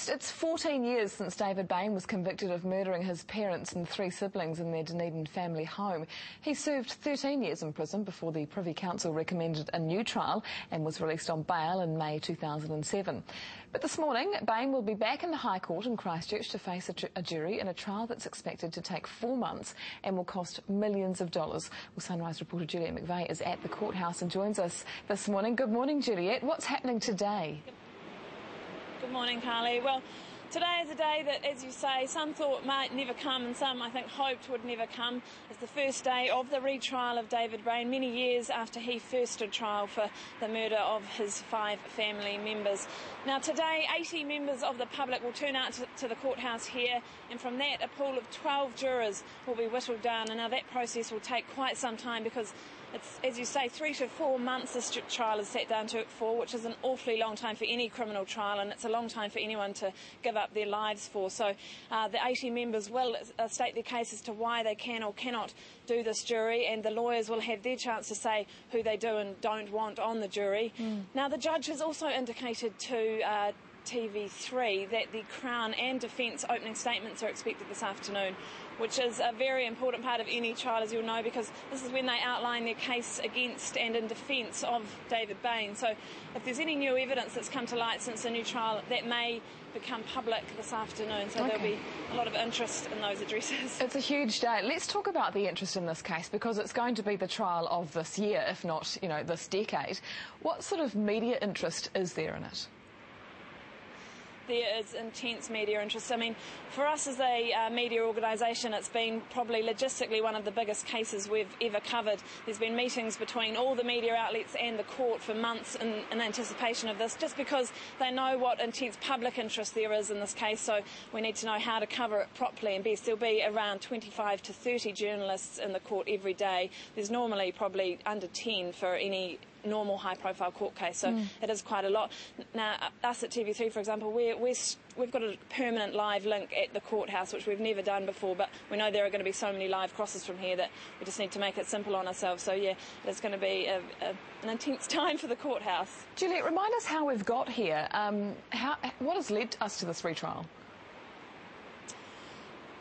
Next, it's 14 years since David Bain was convicted of murdering his parents and 3 siblings in their Dunedin family home. He served 13 years in prison before the Privy Council recommended a new trial and was released on bail in May 2007. But this morning, Bain will be back in the High Court in Christchurch to face a jury in a trial that's expected to take 4 months and will cost millions of dollars. Well, Sunrise reporter Juliet McVeigh is at the courthouse and joins us this morning. Good morning, Juliet. What's happening today? Good morning, Carly. Well, today is a day that, as you say, some thought might never come and some, I think, hoped would never come. It's the first day of the retrial of David Bain, many years after he first stood trial for the murder of his 5 family members. Now, today, 80 members of the public will turn out to the courthouse here, and from that, a pool of 12 jurors will be whittled down. And now that process will take quite some time because it's, as you say, 3 to 4 months this trial is set down to for, which is an awfully long time for any criminal trial, and it's a long time for anyone to give up their lives for. So the 80 members will state their case as to why they can or cannot do this jury, and the lawyers will have their chance to say who they do and don't want on the jury. Now, the judge has also indicated to TV3 that the Crown and Defence opening statements are expected this afternoon, which is a very important part of any trial, as you'll know, because this is when they outline their case against and in defence of David Bain. So if there's any new evidence that's come to light since the new trial, that may become public this afternoon. So There'll be a lot of interest in those addresses. It's a huge day. Let's talk about the interest in this case, because it's going to be the trial of this year, if not, this decade. What sort of media interest is there in it? There is intense media interest. I mean, for us as a media organisation, it's been probably logistically one of the biggest cases we've ever covered. There's been meetings between all the media outlets and the court for months in anticipation of this, just because they know what intense public interest there is in this case, so we need to know how to cover it properly and best. There'll be around 25 to 30 journalists in the court every day. There's normally probably under 10 for any normal high-profile court case, so it is quite a lot. Now, us at TV3, for example, we've got a permanent live link at the courthouse, which we've never done before, but we know there are going to be so many live crosses from here that we just need to make it simple on ourselves. So, yeah, it's going to be an intense time for the courthouse. Juliet, remind us how we've got here. What has led us to this retrial?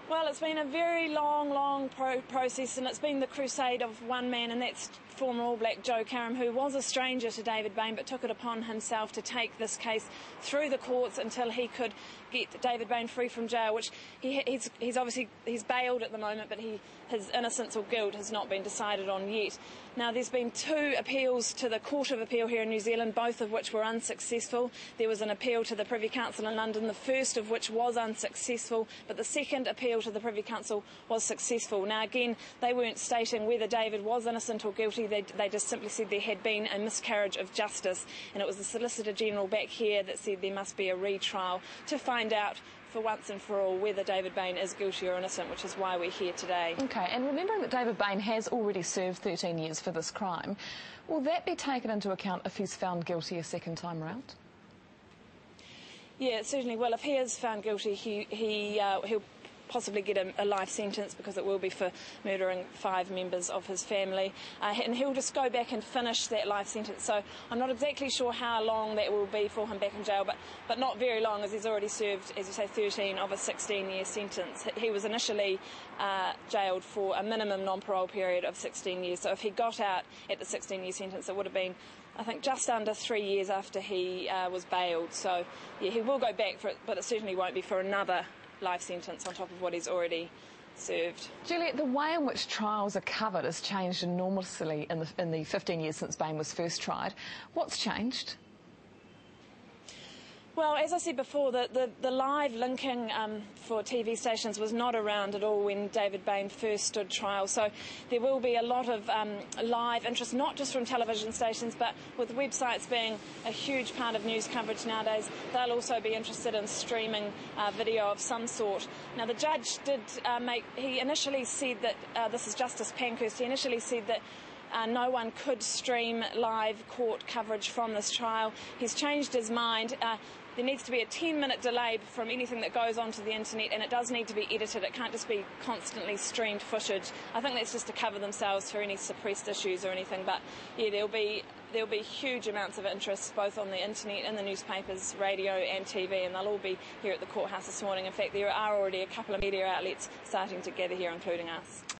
Well, it's been a very long process, and it's been the crusade of one man, and that's former All Black Joe Karam, who was a stranger to David Bain but took it upon himself to take this case through the courts until he could get David Bain free from jail, which he's obviously bailed at the moment, but his innocence or guilt has not been decided on yet. Now, there's been 2 appeals to the Court of Appeal here in New Zealand, both of which were unsuccessful. There was an appeal to the Privy Council in London, the first of which was unsuccessful, but the second appeal to the Privy Council was successful. Now, again, they weren't stating whether David was innocent or guilty. They just simply said there had been a miscarriage of justice, and it was the Solicitor General back here that said there must be a retrial to find out for once and for all whether David Bain is guilty or innocent, which is why we're here today. OK, and remembering that David Bain has already served 13 years for this crime, will that be taken into account if he's found guilty a second time around? Yeah, it certainly will. If he is found guilty, he'll possibly get a life sentence, because it will be for murdering 5 members of his family, and he'll just go back and finish that life sentence. So I'm not exactly sure how long that will be for him back in jail, but not very long, as he's already served, as you say, 13 of a 16-year sentence. He was initially jailed for a minimum non-parole period of 16 years, so if he got out at the 16-year sentence, it would have been, I think, just under 3 years after he was bailed. So yeah, he will go back for it, but it certainly won't be for another life sentence on top of what he's already served. Juliet, the way in which trials are covered has changed enormously in the 15 years since Bain was first tried. What's changed? Well, as I said before, the live linking for TV stations was not around at all when David Bain first stood trial. So there will be a lot of live interest, not just from television stations, but with websites being a huge part of news coverage nowadays, they'll also be interested in streaming video of some sort. Now, the judge he initially said that, this is Justice Pankhurst, he initially said that no one could stream live court coverage from this trial. He's changed his mind. There needs to be a 10-minute delay from anything that goes onto the internet, and it does need to be edited. It can't just be constantly streamed footage. I think that's just to cover themselves for any suppressed issues or anything. But yeah, there'll there'll be huge amounts of interest both on the internet, in the newspapers, radio and TV, and they'll all be here at the courthouse this morning. In fact, there are already a couple of media outlets starting to gather here, including us.